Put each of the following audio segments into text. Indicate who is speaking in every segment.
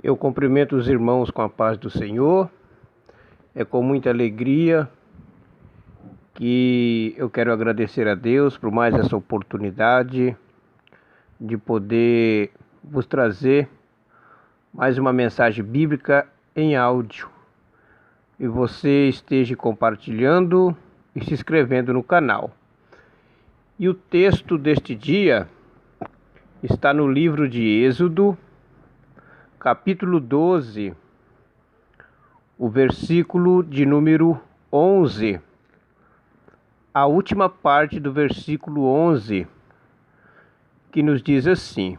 Speaker 1: Eu cumprimento os irmãos com a paz do Senhor. É com muita alegria que eu quero agradecer a Deus por mais essa oportunidade de poder vos trazer mais uma mensagem bíblica em áudio. E você esteja compartilhando e se inscrevendo no canal. E o texto deste dia está no livro de Êxodo, capítulo 12, o versículo de número 11. A última parte do versículo 11, que nos diz assim: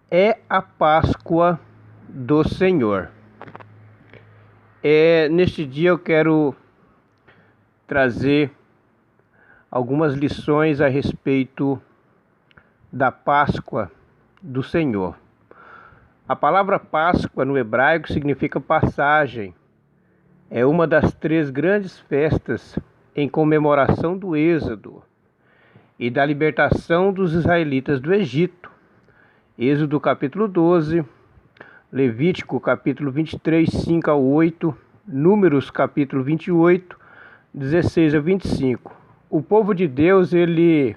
Speaker 1: é a Páscoa do Senhor. Neste dia eu quero trazer algumas lições a respeito da Páscoa do Senhor. A palavra Páscoa no hebraico significa passagem. É uma das 3 grandes festas em comemoração do Êxodo e da libertação dos israelitas do Egito. Êxodo capítulo 12, Levítico capítulo 23, 5 a 8, Números capítulo 28, 16 a 25. O povo de Deus, ele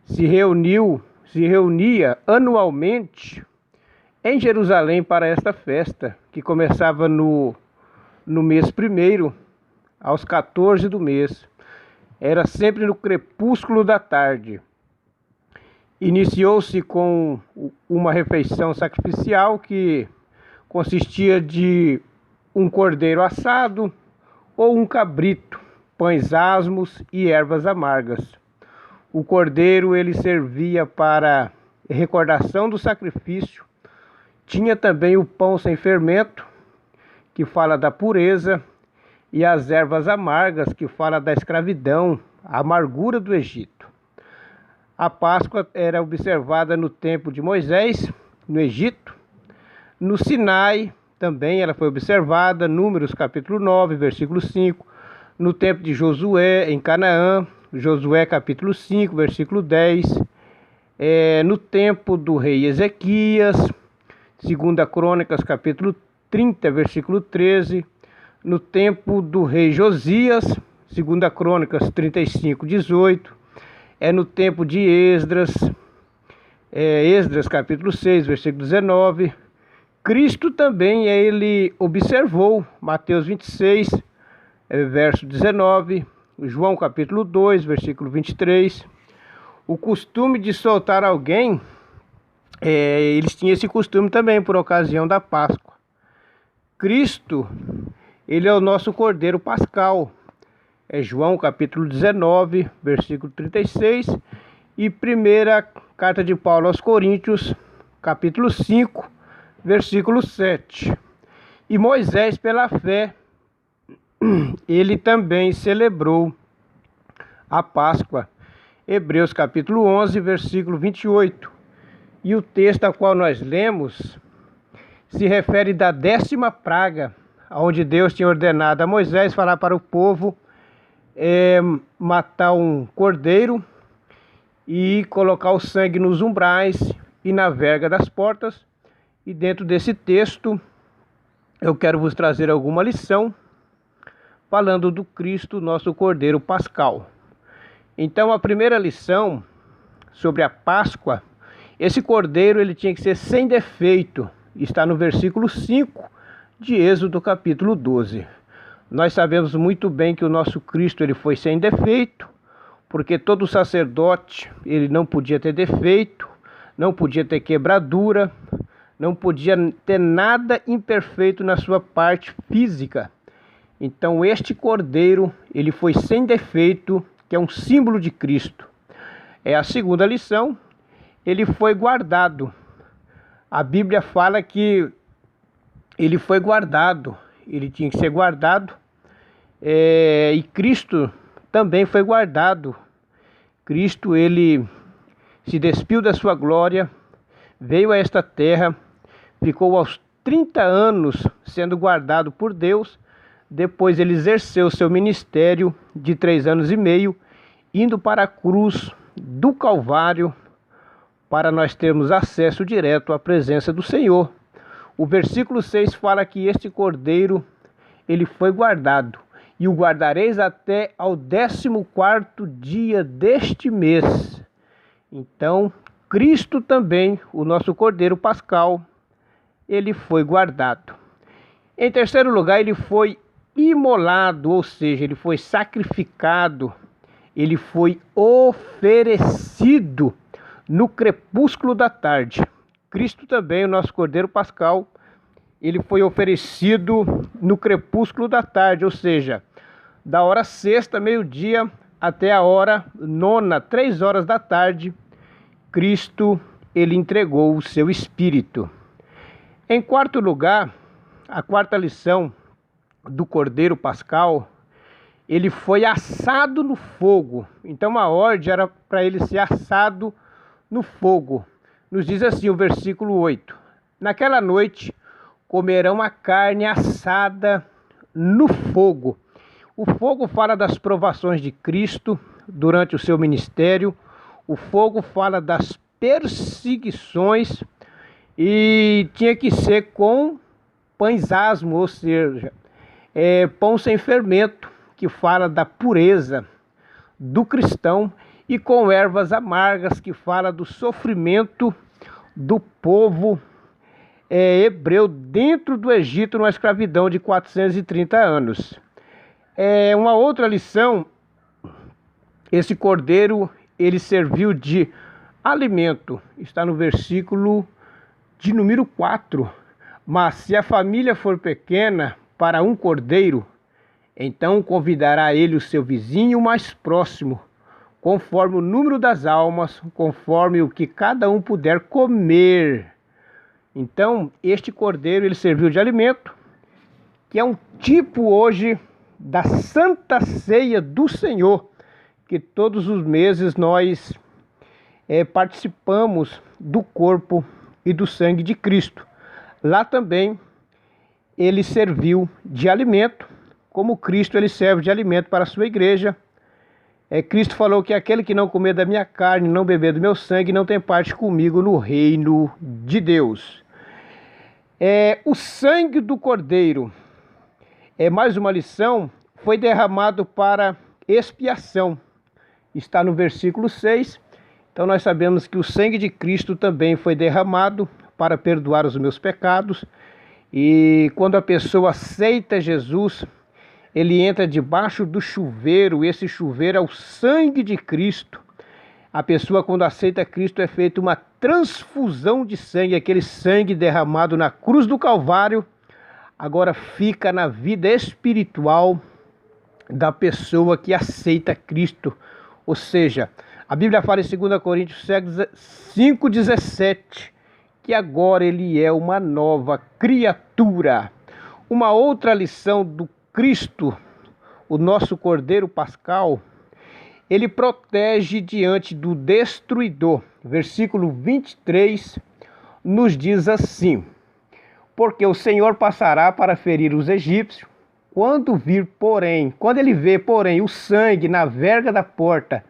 Speaker 1: se reunia anualmente em Jerusalém para esta festa, que começava no mês primeiro, aos 14 do mês. Era sempre no crepúsculo da tarde. Iniciou-se com uma refeição sacrificial que consistia de um cordeiro assado ou um cabrito, pães asmos e ervas amargas. O cordeiro ele servia para recordação do sacrifício. Tinha também o pão sem fermento, que fala da pureza, e as ervas amargas, que fala da escravidão, a amargura do Egito. A Páscoa era observada no tempo de Moisés, no Egito. No Sinai também ela foi observada, Números capítulo 9, versículo 5. No tempo de Josué, em Canaã, Josué capítulo 5, versículo 10. No tempo do rei Ezequias, 2 Crônicas capítulo 30, versículo 13. No tempo do rei Josias, 2 Crônicas 35, 18. No tempo de Esdras, Esdras capítulo 6, versículo 19. Cristo também ele observou, Mateus 26, verso 19, João capítulo 2, versículo 23. O costume de soltar alguém, eles tinham esse costume também por ocasião da Páscoa. Cristo, ele é o nosso Cordeiro Pascal. João capítulo 19, versículo 36. E primeira carta de Paulo aos Coríntios, capítulo 5, versículo 7. E Moisés, pela fé, ele também celebrou a Páscoa. Hebreus capítulo 11, versículo 28. E o texto a qual nós lemos se refere da 10ª praga, onde Deus tinha ordenado a Moisés falar para o povo matar um cordeiro e colocar o sangue nos umbrais e na verga das portas. E dentro desse texto eu quero vos trazer alguma lição falando do Cristo, nosso Cordeiro Pascal. Então a primeira lição sobre a Páscoa, esse cordeiro ele tinha que ser sem defeito. Está no versículo 5 de Êxodo capítulo 12. Nós sabemos muito bem que o nosso Cristo ele foi sem defeito, porque todo sacerdote ele não podia ter defeito, não podia ter quebradura, não podia ter nada imperfeito na sua parte física. Então este cordeiro ele foi sem defeito, que é um símbolo de Cristo. A segunda lição, ele foi guardado. A Bíblia fala que ele foi guardado, ele tinha que ser guardado, e Cristo também foi guardado. Cristo, ele se despiu da sua glória, veio a esta terra, ficou aos 30 anos sendo guardado por Deus, depois ele exerceu seu ministério de 3 anos e meio, indo para a cruz do Calvário, para nós termos acesso direto à presença do Senhor. O versículo 6 fala que este cordeiro, ele foi guardado, e o guardareis até ao 14º dia deste mês. Então, Cristo também, o nosso cordeiro pascal, ele foi guardado. Em terceiro lugar, ele foi imolado, ou seja, ele foi sacrificado, ele foi oferecido no crepúsculo da tarde. Cristo também, o nosso cordeiro pascal, ele foi oferecido no crepúsculo da tarde, ou seja, da hora sexta, meio-dia, até a hora nona, 3 horas da tarde, Cristo, ele entregou o seu espírito. Em quarto lugar, a quarta lição do cordeiro pascal, ele foi assado no fogo. Então a ordem era para ele ser assado no fogo. Nos diz assim o versículo 8: naquela noite comerão a carne assada no fogo. O fogo fala das provações de Cristo durante o seu ministério. O fogo fala das perseguições e tinha que ser com pães asmos, ou seja, pão sem fermento, que fala da pureza do cristão, e com ervas amargas, que fala do sofrimento do povo hebreu dentro do Egito, numa escravidão de 430 anos. Uma outra lição, esse cordeiro, ele serviu de alimento, está no versículo de número 4. Mas se a família for pequena para um cordeiro, então convidará ele o seu vizinho mais próximo, conforme o número das almas, conforme o que cada um puder comer. Então, este cordeiro, ele serviu de alimento, que é um tipo hoje da Santa Ceia do Senhor, que todos os meses nós participamos do corpo e do sangue de Cristo. Lá também ele serviu de alimento, como Cristo ele serve de alimento para a sua igreja. Cristo falou que aquele que não comer da minha carne, não beber do meu sangue, não tem parte comigo no reino de Deus. O sangue do cordeiro, mais uma lição, foi derramado para expiação. Está no versículo 6. Então nós sabemos que o sangue de Cristo também foi derramado para perdoar os meus pecados. E quando a pessoa aceita Jesus, ele entra debaixo do chuveiro. Esse chuveiro é o sangue de Cristo. A pessoa, quando aceita Cristo, é feita uma transfusão de sangue. Aquele sangue derramado na cruz do Calvário agora fica na vida espiritual da pessoa que aceita Cristo. Ou seja, a Bíblia fala em 2 Coríntios 5,17 que agora ele é uma nova criatura. Uma outra lição do Cristo, o nosso Cordeiro Pascal, ele protege diante do destruidor. Versículo 23 nos diz assim: porque o Senhor passará para ferir os egípcios, quando ele vê, porém, o sangue na verga da porta,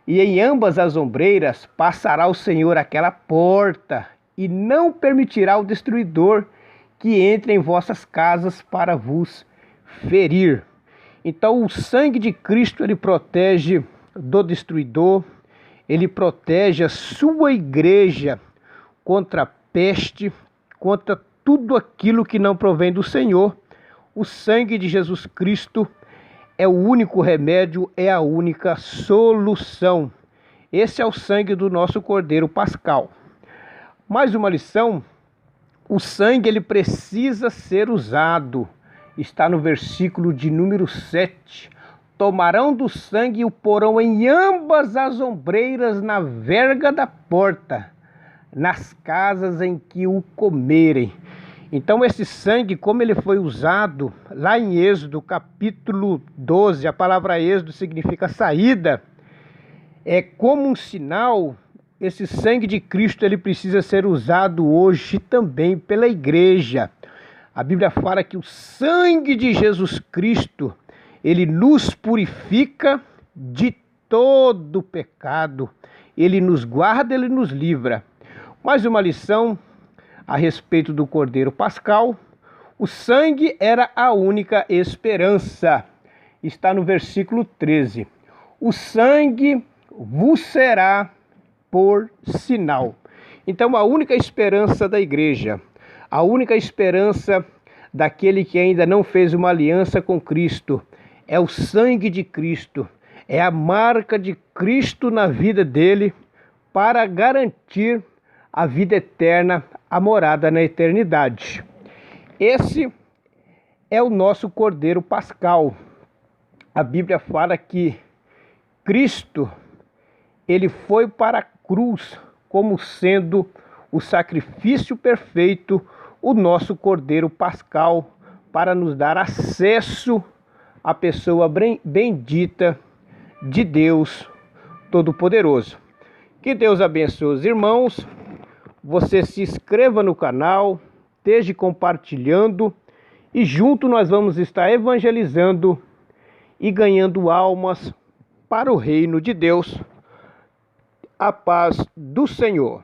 Speaker 1: e em ambas as ombreiras, passará o Senhor aquela porta, e não permitirá o destruidor que entre em vossas casas para vos ferir. Então o sangue de Cristo, ele protege do destruidor, ele protege a sua igreja contra a peste, contra tudo aquilo que não provém do Senhor. O sangue de Jesus Cristo é o único remédio, é a única solução. Esse é o sangue do nosso Cordeiro Pascal. Mais uma lição: o sangue ele precisa ser usado. Está no versículo de número 7. Tomarão do sangue e o porão em ambas as ombreiras na verga da porta, nas casas em que o comerem. Então esse sangue, como ele foi usado lá em Êxodo capítulo 12, a palavra Êxodo significa saída, como um sinal. Esse sangue de Cristo ele precisa ser usado hoje também pela igreja. A Bíblia fala que o sangue de Jesus Cristo, ele nos purifica de todo pecado. Ele nos guarda, ele nos livra. Mais uma lição: a respeito do Cordeiro Pascal. O sangue era a única esperança. Está no versículo 13. O sangue vos será por sinal. Então, a única esperança da igreja, a única esperança daquele que ainda não fez uma aliança com Cristo, é o sangue de Cristo, é a marca de Cristo na vida dele para garantir a vida eterna, a morada na eternidade. Esse é o nosso Cordeiro Pascal. A Bíblia fala que Cristo, ele foi para a cruz como sendo o sacrifício perfeito, o nosso Cordeiro Pascal, para nos dar acesso à pessoa bendita de Deus Todo-Poderoso. Que Deus abençoe os irmãos. Você se inscreva no canal, esteja compartilhando e junto nós vamos estar evangelizando e ganhando almas para o reino de Deus. A paz do Senhor.